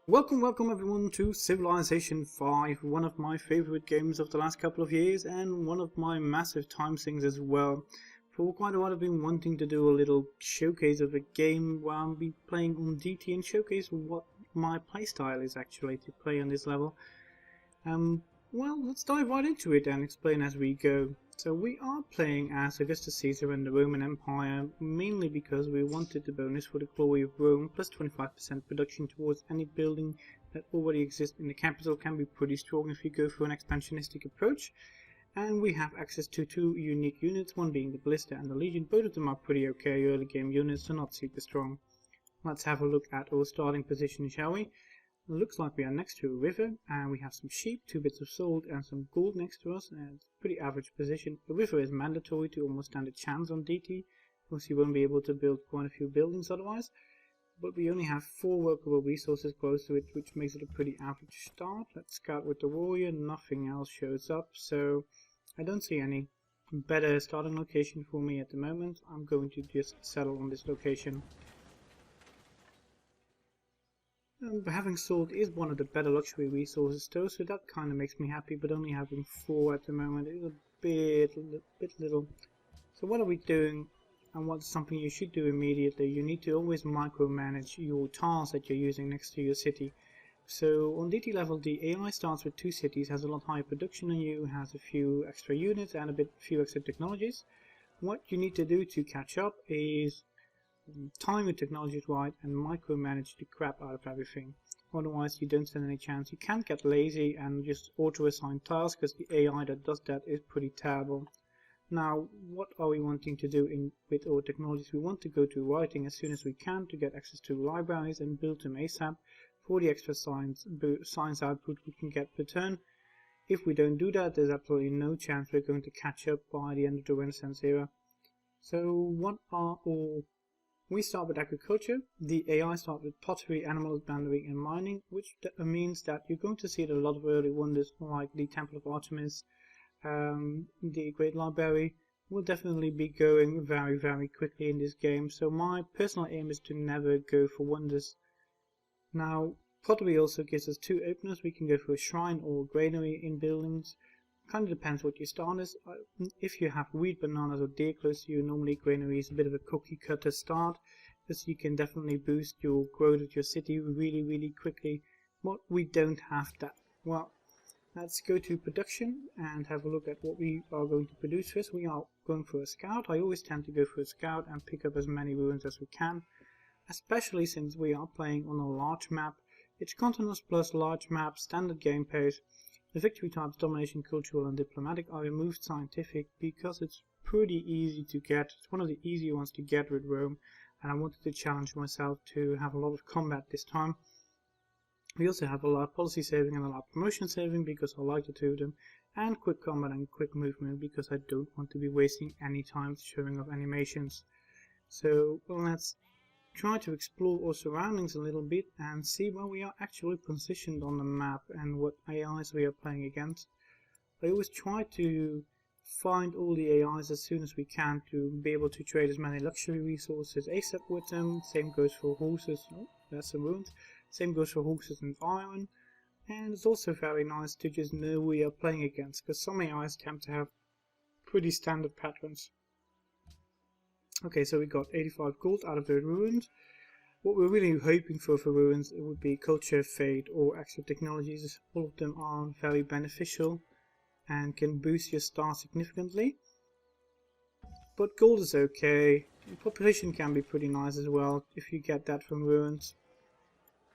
Welcome everyone to Civilization 5, one of my favorite games of the last couple of years and one of my massive time sinks as well. For quite a while I've been wanting to do a little showcase of a game where I'll be playing on Deity and showcase what my playstyle is actually to play on this level. Well, let's dive right into it and explain as we go. So we are playing as Augustus Caesar and the Roman Empire, mainly because we wanted the bonus for the glory of Rome, plus 25% production towards any building that already exists in the capital can be pretty strong if you go for an expansionistic approach. And we have access to two unique units, one being the Ballista and the Legion. Both of them are pretty okay early game units, so not super strong. Let's have a look at our starting position, shall we? Looks like we are next to a river, and we have some sheep, 2 bits of salt, and some gold next to us, and it's a pretty average position. The river is mandatory to almost stand a chance on DT, because you won't be able to build quite a few buildings otherwise. But we only have 4 workable resources close to it, which makes it a pretty average start. Let's scout with the warrior, nothing else shows up, so I don't see any better starting location for me at the moment. I'm going to just settle on this location. Having salt is one of the better luxury resources though, so that kind of makes me happy, but only having 4 at the moment is a bit little. So what are we doing, and what's something you should do immediately? You need to always micromanage your tiles that you're using next to your city. So on DT level, the AI starts with 2 cities, has a lot higher production than you, has a few extra units and a few extra technologies. What you need to do to catch up is time your technology right and micromanage the crap out of everything. Otherwise you don't stand any chance. You can't get lazy and just auto-assign tiles because the AI that does that is pretty terrible. Now what are we wanting to do with our technologies? We want to go to writing as soon as we can to get access to libraries and build them ASAP for the extra science output we can get per turn. If we don't do that, there's absolutely no chance we're going to catch up by the end of the Renaissance era. So what are our We start with agriculture. The AI starts with pottery, animal husbandry and mining, which means that you're going to see a lot of early wonders like the Temple of Artemis, the Great Library will definitely be going very quickly in this game, so my personal aim is to never go for wonders. Now pottery also gives us 2 openers. We can go for a shrine or granary in buildings. Kind of depends what your start is. If you have wheat, bananas or deer close to you, normally granary is a bit of a cookie cutter start, because you can definitely boost your growth of your city really quickly. But we don't have that. Well, let's go to production and have a look at what we are going to produce first. We are going for a scout. I always tend to go for a scout and pick up as many ruins as we can, especially since we are playing on a large map. It's continuous plus large map, standard game pace. The victory types domination, cultural and diplomatic are removed scientific because it's pretty easy to get. It's one of the easier ones to get with Rome, and I wanted to challenge myself to have a lot of combat this time. We also have a lot of policy saving and a lot of promotion saving because I like the 2 of them, and quick combat and quick movement because I don't want to be wasting any time showing off animations. So let's try to explore our surroundings a little bit and see where we are actually positioned on the map and what AIs we are playing against. I always try to find all the AIs as soon as we can to be able to trade as many luxury resources ASAP with them. Same goes for horses. Oh, there's some ruins. Same goes for horses and iron. And it's also very nice to just know who we are playing against, because some AIs tend to have pretty standard patterns. Okay, so we got 85 gold out of the ruins. What we're really hoping for ruins would be culture, fate or extra technologies. All of them are very beneficial and can boost your star significantly. But gold is okay. Population can be pretty nice as well if you get that from ruins.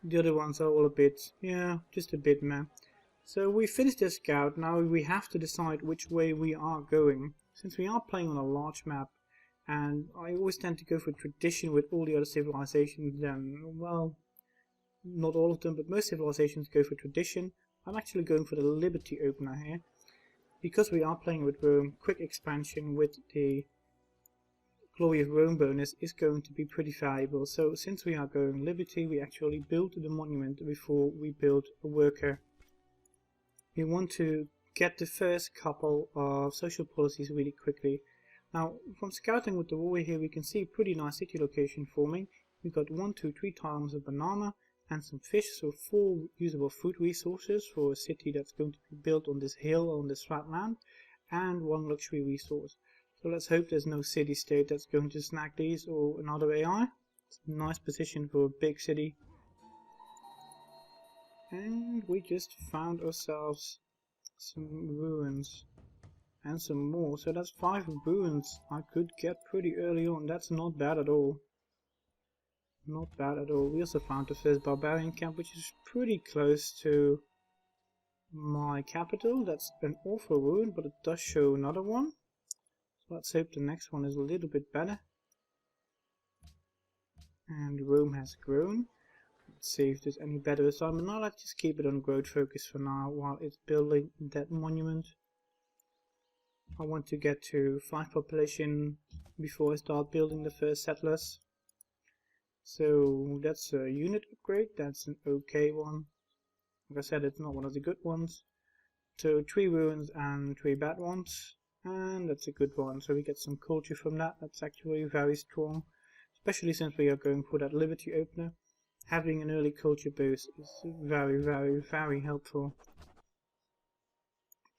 The other ones are all a bit, yeah, just a bit meh. So we finished the scout. Now we have to decide which way we are going. Since we are playing on a large map, and I always tend to go for tradition with all the other civilizations, then, well, not all of them, but most civilizations go for tradition. I'm actually going for the Liberty opener here. Because we are playing with Rome, quick expansion with the Glory of Rome bonus is going to be pretty valuable. So since we are going Liberty, we actually build the monument before we build a worker. We want to get the first couple of social policies really quickly. Now, from scouting with the warrior here, we can see a pretty nice city location forming. We've got 1, 2, 3 tiles of banana and some fish, so 4 usable food resources for a city that's going to be built on this hill on this flat land, and 1 luxury resource. So let's hope there's no city-state that's going to snag these or another AI. It's a nice position for a big city. And we just found ourselves some ruins and some more, so that's 5 ruins I could get pretty early on. That's not bad at all. Not bad at all. We also found the first barbarian camp, which is pretty close to my capital. That's an awful ruin, but it does show another one. So let's hope the next one is a little bit better. And Rome has grown. Let's see if there's any better assignment. No, let's just keep it on growth focus for now while it's building that monument. I want to get to 5 population before I start building the first settlers. So that's a unit upgrade, that's an okay one. Like I said, it's not one of the good ones. So 3 ruins and 3 bad ones, and that's a good one. So we get some culture from that. That's actually very strong, especially since we are going for that Liberty opener. Having an early culture boost is very helpful.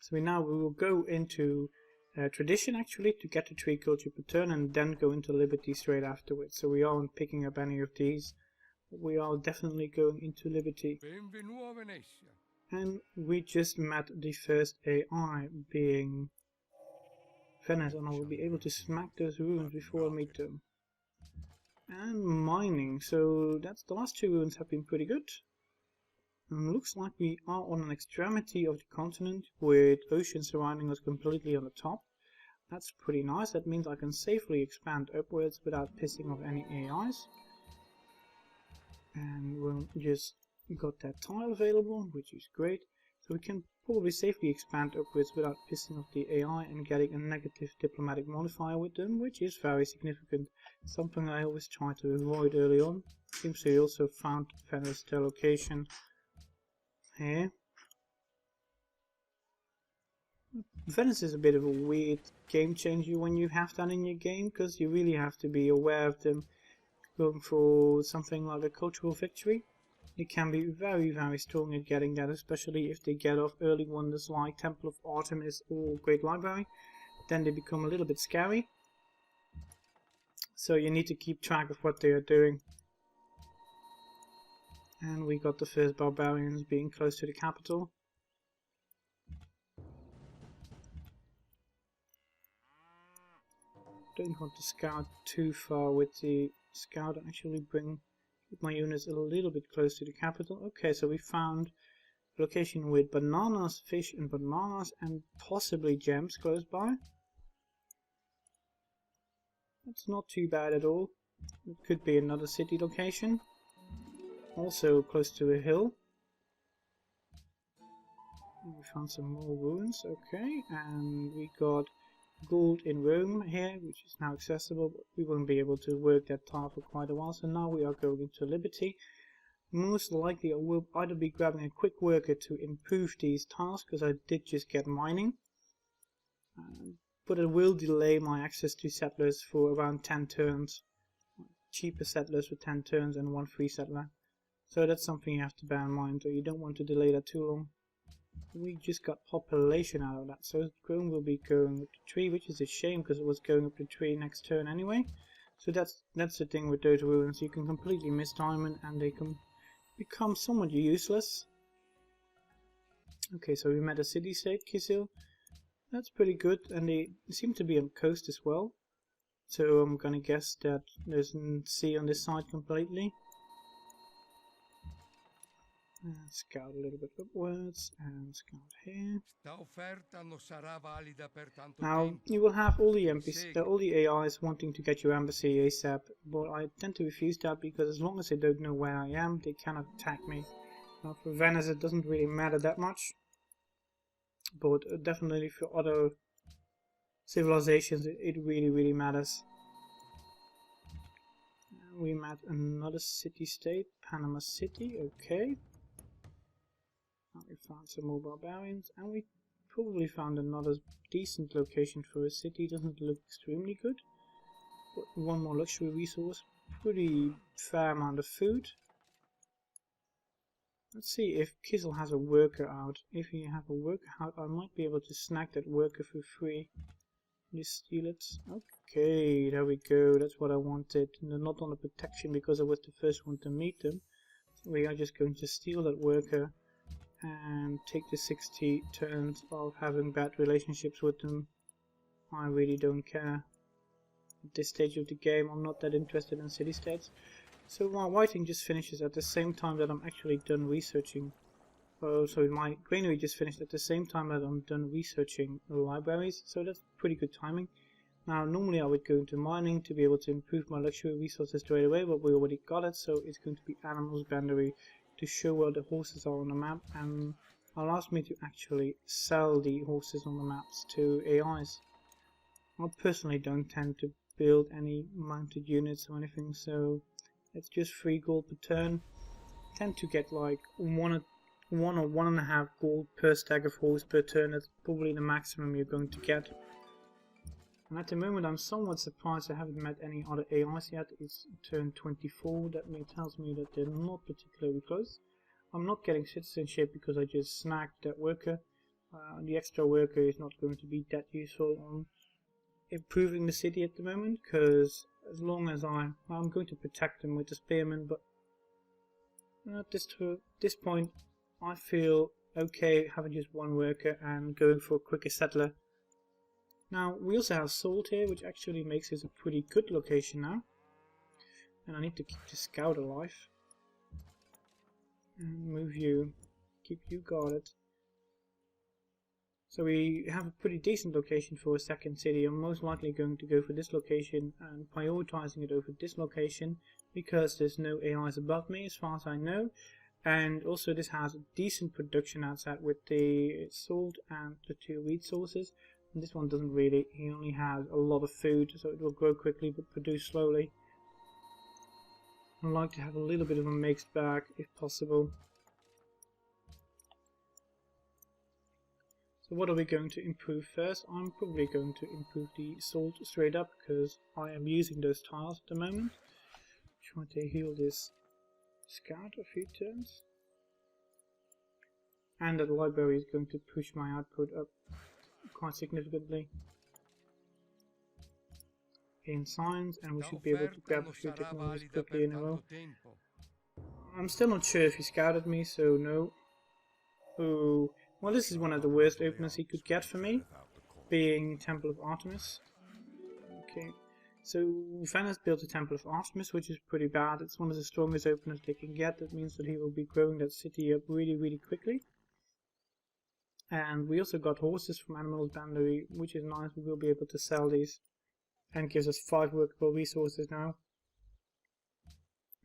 So we will go into tradition actually to get to 3 culture per turn, and then go into Liberty straight afterwards. So we aren't picking up any of these. We are definitely going into Liberty. And we just met the first AI, being Venice, and I will be able to smack those ruins before I meet them. And mining, so that's the last 2 ruins have been pretty good. And looks like we are on an extremity of the continent with ocean surrounding us completely on the top. That's pretty nice. That means I can safely expand upwards without pissing off any AIs. And we'll just got that tile available, which is great. So we can probably safely expand upwards without pissing off the AI and getting a negative diplomatic modifier with them, which is very significant. Something I always try to avoid early on. Seems we also found Venice their location here. Venice is a bit of a weird game changer when you have that in your game, because you really have to be aware of them going for something like a cultural victory. They can be very strong at getting that, especially if they get off early wonders like Temple of Artemis or Great Library. Then they become a little bit scary. So you need to keep track of what they are doing. And we got the first barbarians being close to the capital. Don't want to scout too far with the scout and actually bring my units a little bit close to the capital. Okay, so we found a location with bananas, fish and bananas, and possibly gems close by. That's not too bad at all. It could be another city location. Also close to a hill. We found some more ruins, okay, and we got gold in Rome here, which is now accessible, but we won't be able to work that tile for quite a while, so now we are going into Liberty. Most likely I will either be grabbing a quick worker to improve these tiles, because I did just get mining, but it will delay my access to settlers for around 10 turns. Cheaper settlers for 10 turns and 1 free settler. So that's something you have to bear in mind, or you don't want to delay that too long. We just got population out of that, so Chrome will be going up to 3, which is a shame because it was going up to 3 next turn anyway. So that's the thing with those ruins, you can completely miss time and they can become somewhat useless. Okay, so we met a city-state, Kisil. That's pretty good, and they seem to be on coast as well. So I'm gonna guess that there's a sea on this side completely. Scout a little bit upwards and scout here. Now you will have all the all the AIs wanting to get your embassy ASAP, but I tend to refuse that because as long as they don't know where I am, they cannot attack me. Now for Venice it doesn't really matter that much, but definitely for other civilizations it really matters. We met another city-state, Panama City, okay. Now we found some more barbarians, and we probably found another decent location for a city. Doesn't look extremely good, but 1 more luxury resource, pretty fair amount of food. Let's see if Kizzle has a worker out. If he have a worker out, I might be able to snag that worker for free. Just steal it. Okay, there we go. That's what I wanted. And they're not on the protection because I was the first one to meet them. So we are just going to steal that worker and take the 60 turns of having bad relationships with them. I really don't care. At this stage of the game, I'm not that interested in city-states. So my whiting just finishes at the same time that I'm actually done researching. Oh, so my granary just finished at the same time that I'm done researching libraries, so that's pretty good timing. Now, normally I would go into mining to be able to improve my luxury resources straight away, but we already got it, so it's going to be animals boundary to show where the horses are on the map, and allows me to actually sell the horses on the maps to AIs. I personally don't tend to build any mounted units or anything, so it's just 3 gold per turn. I tend to get like 1 or 1.5 gold per stack of horse per turn. That's probably the maximum you're going to get. And at the moment I'm somewhat surprised I haven't met any other AIs yet. It's turn 24, that tells me that they're not particularly close. I'm not getting citizenship because I just snagged that worker. The extra worker is not going to be that useful on improving the city at the moment, because as long as I'm going to protect them with the spearmen, but at this point I feel okay having just 1 worker and going for a quicker settler. Now we also have salt here, which actually makes this a pretty good location now, and I need to keep the scout alive and move you, keep you guarded. So we have a pretty decent location for a second city. I'm most likely going to go for this location and prioritizing it over this location because there's no AIs above me as far as I know, and also this has a decent production outside with the salt and the 2 wheat sources, and this one doesn't really. He only has a lot of food, so it will grow quickly but produce slowly. I like to have a little bit of a mixed bag if possible. So what are we going to improve first? I'm probably going to improve the salt straight up because I am using those tiles at the moment. Try to heal this scout a few turns. And that library is going to push my output up quite significantly in science, and we should be able to grab a few technologies quickly in a row. I'm still not sure if he scouted me, so no. Oh. Well, this is one of the worst openers he could get for me, being Temple of Artemis. Okay, so Venice built a Temple of Artemis, which is pretty bad. It's one of the strongest openers they can get. That means that he will be growing that city up really quickly. And we also got horses from Animals Boundary, which is nice. We will be able to sell these, and gives us 5 workable resources now.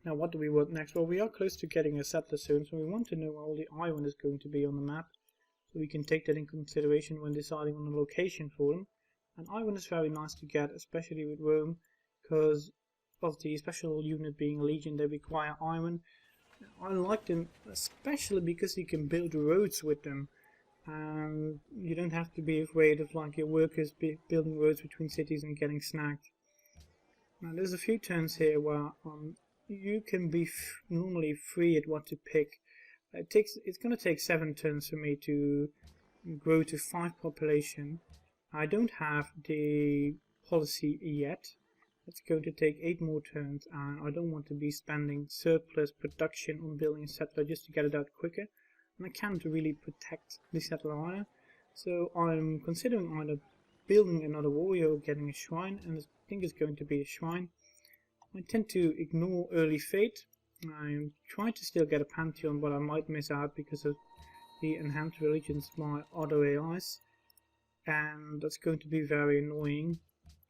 Now what do we want next? Well, we are close to getting a settler soon, so we want to know where all the iron is going to be on the map. So we can take that in consideration when deciding on a location for them. And iron is very nice to get, especially with Rome, because of the special unit being a legion, they require iron. I like them especially because you can build roads with them, and you don't have to be afraid of like your workers building roads between cities and getting snagged. Now there's a few turns here where you can be normally free at what to pick. It's going to take 7 turns for me to grow to 5 population. I don't have the policy yet. It's going to take 8 more turns, and I don't want to be spending surplus production on building a settler just to get it out quicker. And I can't really protect the settler either. So I'm considering either building another warrior or getting a shrine, and I think it's going to be a shrine. I tend to ignore early fate. I'm trying to still get a pantheon, but I might miss out because of the enhanced religions by other AIs, and that's going to be very annoying.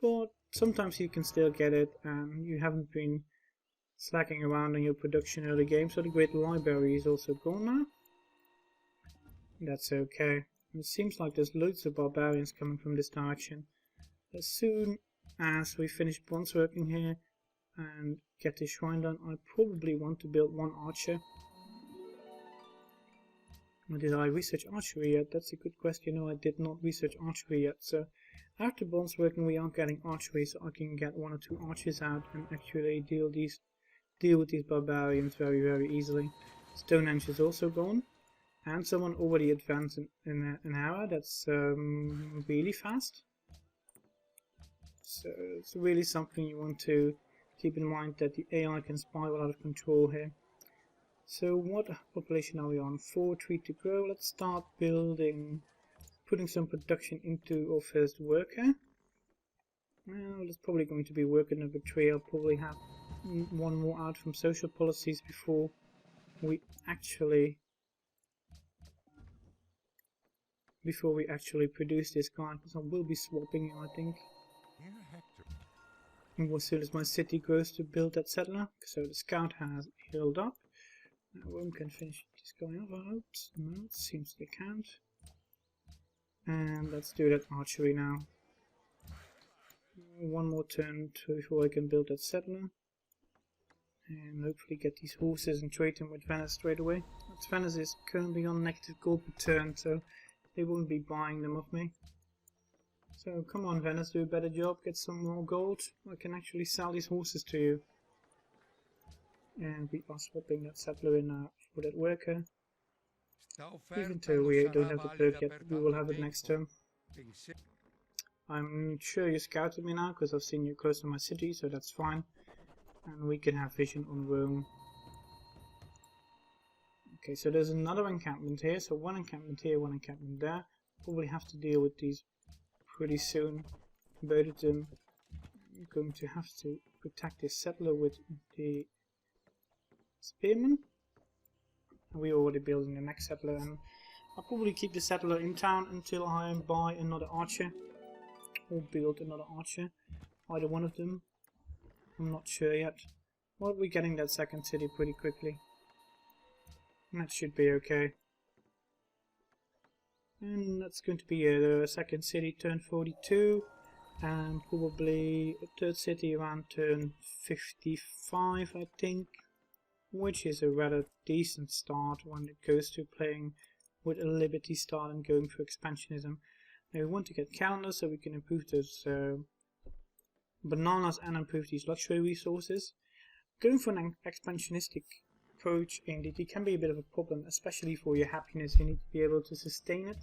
But sometimes you can still get it, and you haven't been slacking around on your production early game. So the great library is also gone now. That's okay. It seems like there's loads of barbarians coming from this direction. As soon as we finish bronze working here and get this shrine done, I probably want to build 1 archer. Or did I research archery yet? That's a good question. No, I did not research archery yet. So after bronze working we are getting archery, so I can get 1 or 2 archers out and actually deal with these barbarians very easily. Stonehenge is also gone. And someone already advanced in an hour. That's really fast. So it's really something you want to keep in mind, that the AI can spiral out of control here. So what population are we on? 4 trees to grow. Let's start building, putting some production into our first worker. Well, that's probably going to be worker number 3. I'll probably have one more out from social policies before we actually produce this guy, because I will be swapping him, I think. And as soon as my city grows to build that settler. So the scout has healed up. Now Rome can finish this guy off, I hope. No, it seems they can't. And let's do that archery now. One more turn before I can build that settler. And hopefully get these horses and trade them with Venice straight away. But Venice is currently on negative gold per turn, so they won't be buying them off me. So come on Venice, do a better job, get some more gold. I can actually sell these horses to you. And we are swapping that settler in for that worker. Even though we don't have the perk yet, we will have it next turn. I'm sure you scouted me now, because I've seen you close to my city, so that's fine. And we can have vision on Rome. Okay, so there's another encampment here, so one encampment here, one encampment there. Probably have to deal with these pretty soon. Both of them. I'm going to have to protect this settler with the spearman. We're already building the next settler, and I'll probably keep the settler in town until I buy another archer or build another archer. Either one of them. I'm not sure yet. Well, we're getting that second city pretty quickly. That should be okay. And that's going to be the second city turn 42. And probably a third city around turn 55, I think. Which is a rather decent start when it goes to playing with a Liberty style and going for expansionism. Now we want to get calendars so we can improve those bananas and improve these luxury resources. Going for an expansionistic approach in Deity can be a bit of a problem, especially for your happiness. You need to be able to sustain it.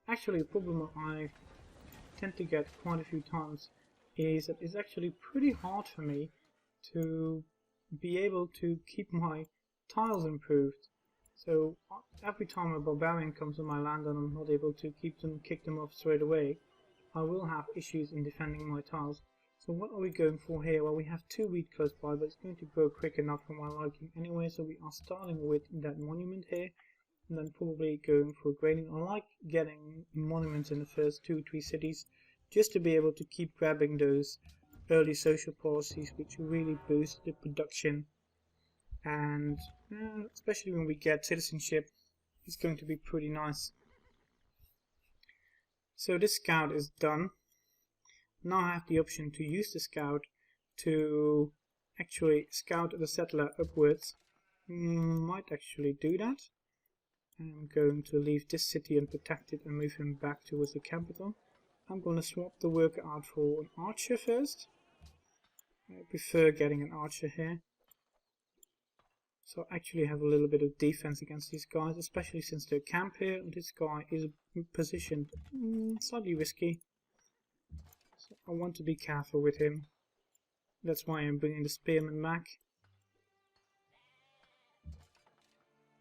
Actually, a problem I tend to get quite a few times is that it's actually pretty hard for me to be able to keep my tiles improved. So every time a barbarian comes on my land and I'm not able to kick them off straight away, I will have issues in defending my tiles. So what are we going for here? Well, we have 2 wheat close by, but it's going to grow quick enough for my liking anyway, so we are starting with that monument here, and then probably going for grading. I like getting monuments in the first 2-3 cities, just to be able to keep grabbing those early social policies which really boost the production, and especially when we get citizenship, it's going to be pretty nice. So this scout is done. Now I have the option to use the scout to actually scout the settler upwards. Might actually do that. I'm going to leave this city unprotected and move him back towards the capital. I'm going to swap the worker out for an archer first. I prefer getting an archer here. So I actually have a little bit of defense against these guys, especially since they're camp here. This guy is positioned slightly risky. So I want to be careful with him. That's why I'm bringing the spearman back.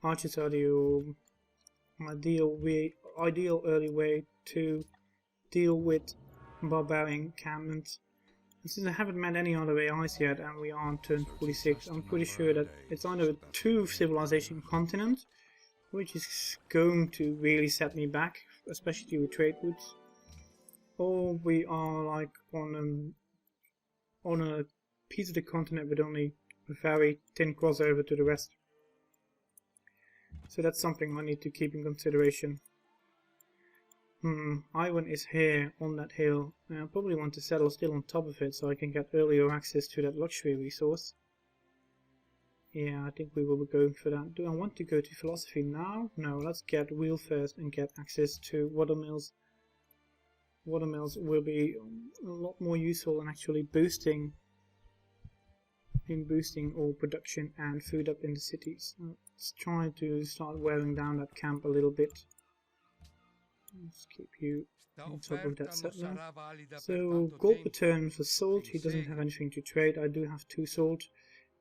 Archers are the ideal early way to deal with barbarian encampments. And since I haven't met any other AIs yet and we are on turn 46, I'm pretty sure that it's either a 2 civilization continent, which is going to really set me back, especially with trade routes, or we are like on a piece of the continent with only a very thin crossover to the rest. So that's something I need to keep in consideration. Ivan is here on that hill, and I probably want to settle still on top of it so I can get earlier access to that luxury resource. Yeah, I think we will be going for that. Do I want to go to philosophy now? No, let's get wheel first and get access to watermills. Watermills will be a lot more useful in actually boosting in boosting all production and food up in the cities. Let's try to start wearing down that camp a little bit. Let's keep you on top of that settler. So gold per turn for salt. He doesn't have anything to trade. I do have 2 salt,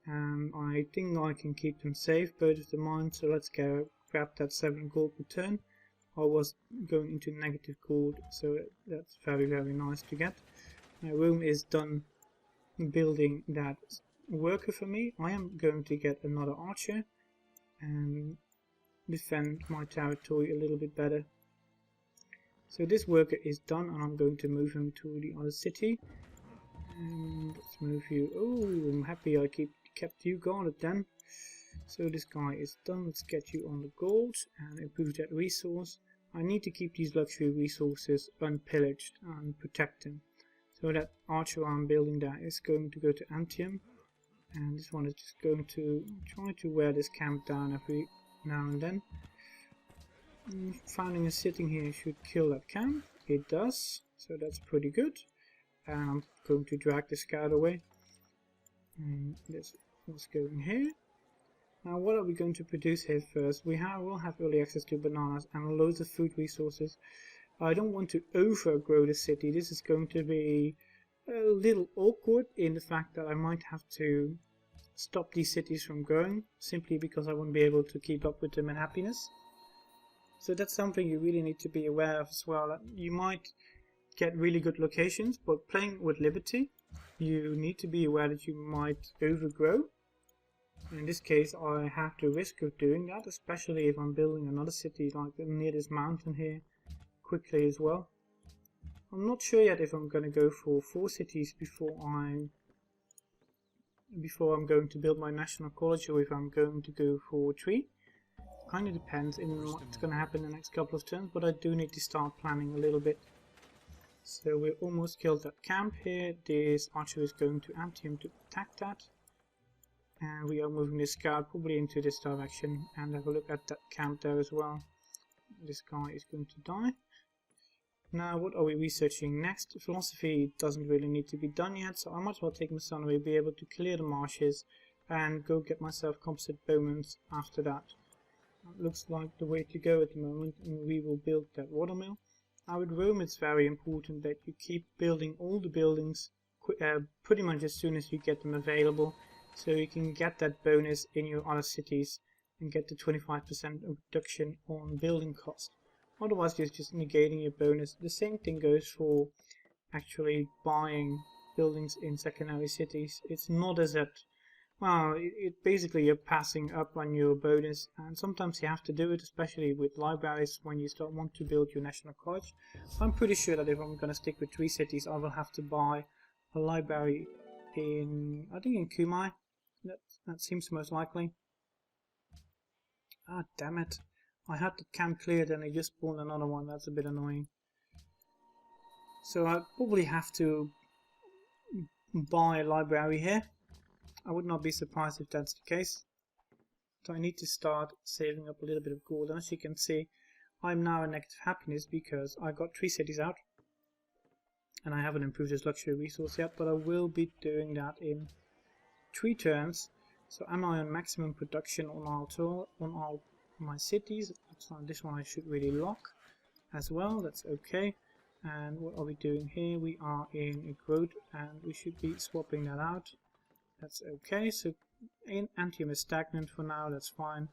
and I think I can keep them safe, both of the mines. So let's go grab that 7 gold per turn. I was going into negative gold, so that's very nice to get. My Rome is done building that worker for me. I am going to get another archer and defend my territory a little bit better. So this worker is done, and I'm going to move him to the other city. And let's move you. Oh, I'm happy I kept you guarded then. So this guy is done. Let's get you on the gold and improve that resource. I need to keep these luxury resources unpillaged and protect them. So that archer I'm building there is going to go to Antium, and this one is just going to try to wear this camp down every now and then. Finding a sitting here should kill that camp. It does, so that's pretty good. And I'm going to drag the scout away. And this was going here. Now what are we going to produce here first? We'll have early access to bananas and loads of food resources. I don't want to overgrow the city. This is going to be a little awkward in the fact that I might have to stop these cities from growing simply because I won't be able to keep up with them in happiness. So that's something you really need to be aware of as well. That you might get really good locations, but playing with Liberty, you need to be aware that you might overgrow. In this case, I have the risk of doing that, especially if I'm building another city like near this mountain here quickly as well. I'm not sure yet if I'm going to go for 4 cities before I'm going to build my national college, or if I'm going to go for 3. Kind of depends on what's going to happen in the next couple of turns, but I do need to start planning a little bit. So we almost killed that camp here. This archer is going to Antium to attack that. And we are moving this scout probably into this direction and have a look at that camp there as well. This guy is going to die. Now what are we researching next? Philosophy doesn't really need to be done yet, so I might as well take my son away, be able to clear the marshes and go get myself composite bowmans after that. Looks like the way to go at the moment, and we will build that watermill. Now with Rome it's very important that you keep building all the buildings pretty much as soon as you get them available, so you can get that bonus in your other cities and get the 25% reduction on building cost. Otherwise you're just negating your bonus. The same thing goes for actually buying buildings in secondary cities. It's not as that, well, it basically you're passing up on your bonus, and sometimes you have to do it, especially with libraries when you want to build your national college. I'm pretty sure that if I'm going to stick with 3 cities, I will have to buy a library in, I think in Kumai. That seems most likely. Ah, damn it. I had the camp cleared and I just spawned another one. That's a bit annoying. So I probably have to buy a library here. I would not be surprised if that's the case. So I need to start saving up a little bit of gold. And as you can see, I'm now in negative happiness because I got 3 cities out. And I haven't improved this luxury resource yet, but I will be doing that in 3 turns. So am I on maximum production on all my cities? This one I should really lock as well. That's okay. And what are we doing here? We are in a growth, and we should be swapping that out. That's okay. So in Antium is stagnant for now. That's fine.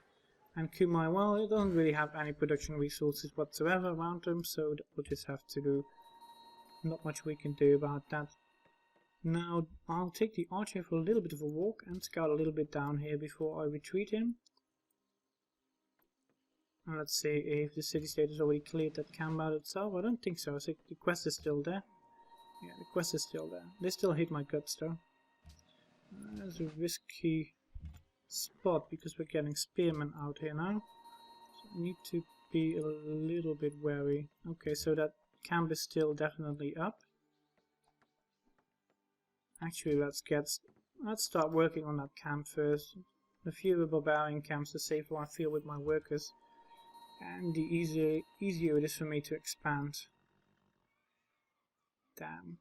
And Kumai, well, it doesn't really have any production resources whatsoever around them, so we'll just have to do. Not much we can do about that. Now I'll take the archer for a little bit of a walk and scout a little bit down here before I retreat him. And let's see if the city-state has already cleared that camp out itself. I don't think so. So the quest is still there. Yeah, the quest is still there. They still hit my guts though. That's a risky spot because we're getting spearmen out here now. So I need to be a little bit wary. Okay, so that camp is still definitely up. Actually, let's start working on that camp first. The fewer barbarian camps, the safer I feel with my workers, and the easier it is for me to expand. Damn,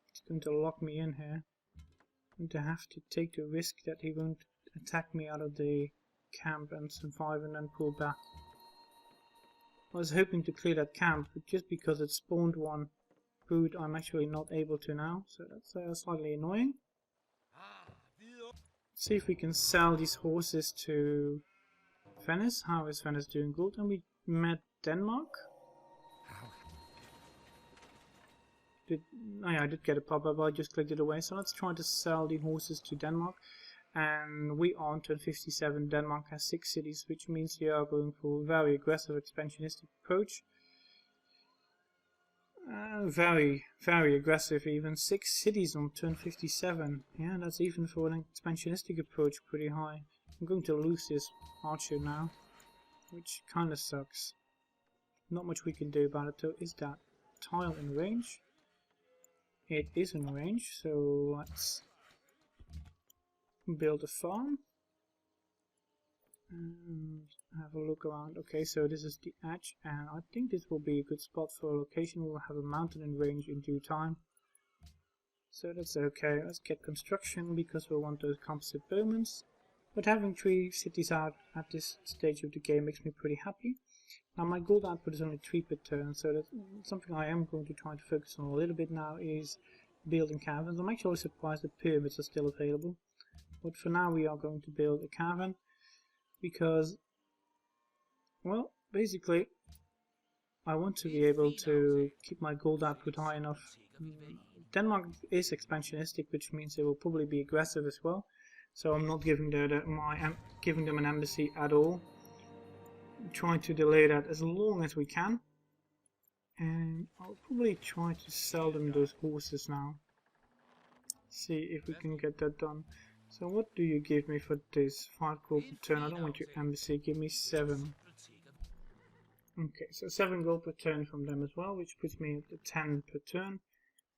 it's going to lock me in here. going to have to take the risk that he won't attack me out of the camp and survive and then pull back. I was hoping to clear that camp, but just because it spawned one brood, I'm actually not able to now, so that's slightly annoying. Let's see if we can sell these horses to Venice. How is Venice doing? Good. And we met Denmark. Oh yeah, I did get a pop-up, I just clicked it away. So let's try to sell the horses to Denmark. And we are on turn 57. Denmark has 6 cities, which means they are going for a very aggressive expansionistic approach. Very aggressive even. 6 cities on turn 57. Yeah, that's even for an expansionistic approach pretty high. I'm going to lose this archer now, which kinda sucks. Not much we can do about it though. Is that tile in range? It is in range, so let's build a farm and have a look around. Okay, so this is the edge, and I think this will be a good spot for a location. We'll have a mountain in range in due time, so that's okay. Let's get construction because we want those composite bowmans. But having 3 cities out at this stage of the game makes me pretty happy. Now my gold output is only 3 per turn, so that's something I am going to try to focus on a little bit now, is building caverns. I'm actually surprised that pyramids are still available, but for now we are going to build a cavern because, well, basically I want to be able to keep my gold output high enough. Denmark is expansionistic, which means they will probably be aggressive as well, so I'm not giving them an embassy at all. Try to delay that as long as we can, and I'll probably try to sell them those horses now. See if we can get that done. So what do you give me for this? 5 gold per turn. I don't want your embassy. Give me 7. Okay, so 7 gold per turn from them as well, which puts me at the 10 per turn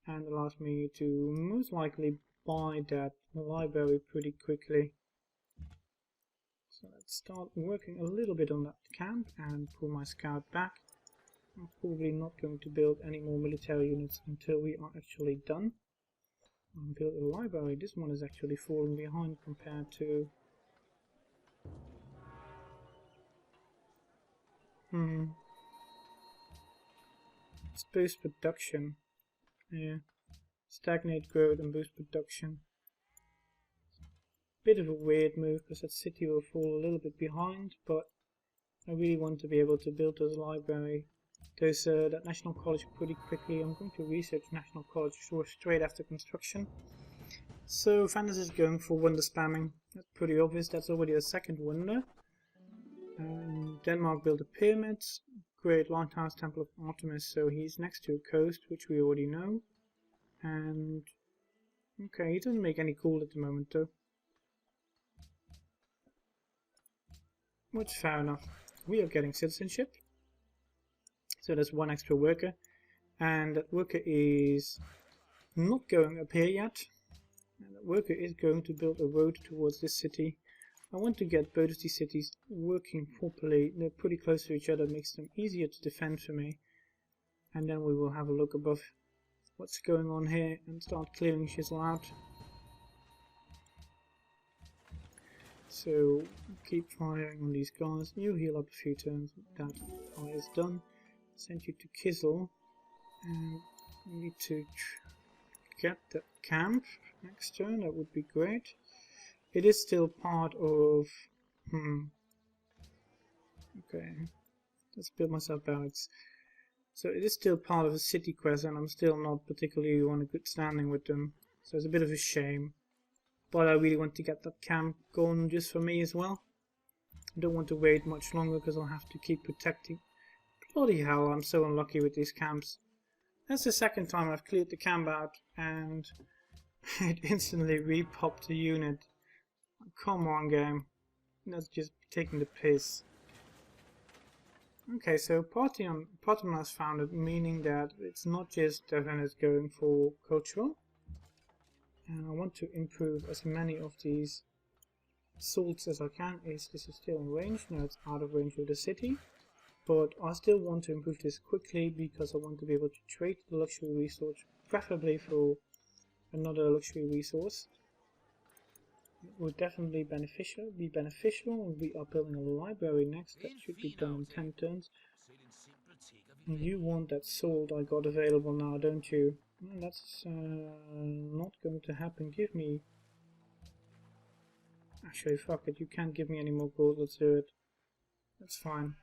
and allows me to most likely buy that library pretty quickly. So let's start working a little bit on that camp and pull my scout back. I'm probably not going to build any more military units until we are actually done. I'll build a library. This one is actually falling behind compared to... Let's boost production. Yeah. Stagnate growth and boost production. Bit of a weird move because that city will fall a little bit behind, but I really want to be able to build those that National College pretty quickly. I'm going to research National College straight after construction. So Fantasy is going for wonder spamming. That's pretty obvious. That's already the 2nd wonder. Denmark built a pyramid. Great Lighthouse Temple of Artemis, so he's next to a coast, which we already know. And okay, he doesn't make any gold at the moment though. Which fair enough. We are getting citizenship, so there's 1 extra worker, and that worker is not going up here yet, and that worker is going to build a road towards this city. I want to get both of these cities working properly. They're pretty close to each other, makes them easier to defend for me, and then we will have a look above what's going on here and start clearing shizzle out. So keep firing on these guys. You heal up a few turns. That fire is done. Send you to Kizzle, and we need to get that camp next turn. That would be great. It is still part of. Okay, let's build myself barracks. So it is still part of a city quest, and I'm still not particularly on a good standing with them. So it's a bit of a shame. But I really want to get that camp going just for me as well. I don't want to wait much longer because I'll have to keep protecting. Bloody hell, I'm so unlucky with these camps. That's the 2nd time I've cleared the camp out and it instantly repopped the unit. Come on, game. That's just taking the piss. Okay, so Parthenon is founded, meaning that it's not just Venice going for cultural. And I want to improve as many of these salts as I can. This is still in range. No, it's out of range of the city. But I still want to improve this quickly because I want to be able to trade the luxury resource, preferably for another luxury resource. would definitely be beneficial. We are building a library next that should be done in 10 turns. You want that sword I got available now, don't you? Well, that's not going to happen. Give me... Actually, fuck it, you can't give me any more gold, let's do it. That's fine.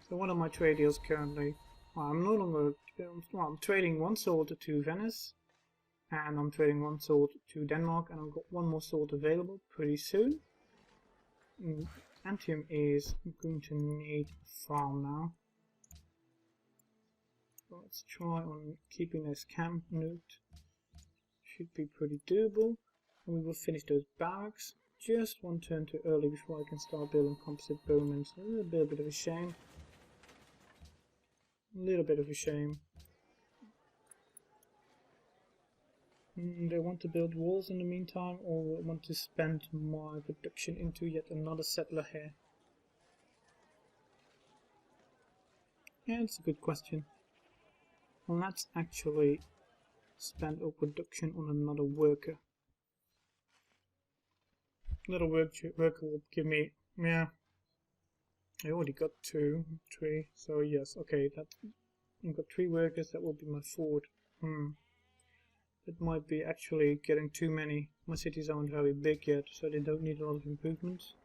So what are my trade deals currently? Well, I'm no longer... Well, I'm trading one sword to Venice. And I'm trading one sword to Denmark, and I've got one more sword available pretty soon. Antium is going to need a farm now. So let's try on keeping this camp nuked. Should be pretty doable. And we will finish those barracks. Just one turn too early before I can start building composite bowmen. So a little bit of a shame. A little bit of a shame. They want to build walls in the meantime, or want to spend my production into yet another settler here? Yeah, it's a good question. Well, let's actually spend our production on another worker. Another worker will give me, yeah, I already got 2, 3, so yes, okay, I've got 3 workers, that will be my fort. That might be actually getting too many. My cities aren't very big yet, so they don't need a lot of improvements.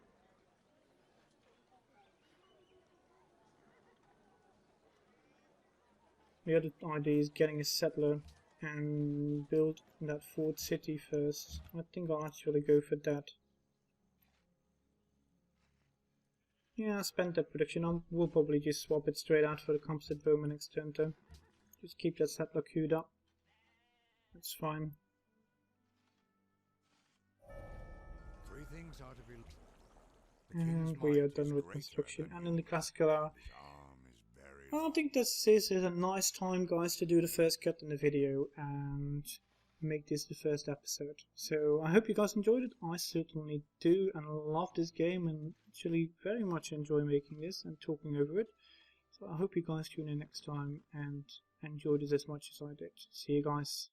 The other idea is getting a settler and build that fort city first. I think I'll actually go for that. Yeah, I spent that production. We'll probably just swap it straight out for the composite bowman next turn though. Just keep that settler queued up. That's fine. And we are done with construction. And in the classical hour, I think this is a nice time, guys, to do the first cut in the video and make this the first episode. So I hope you guys enjoyed it. I certainly do, and love this game, and actually very much enjoy making this and talking over it. So I hope you guys tune in next time and enjoy this as much as I did. See you guys.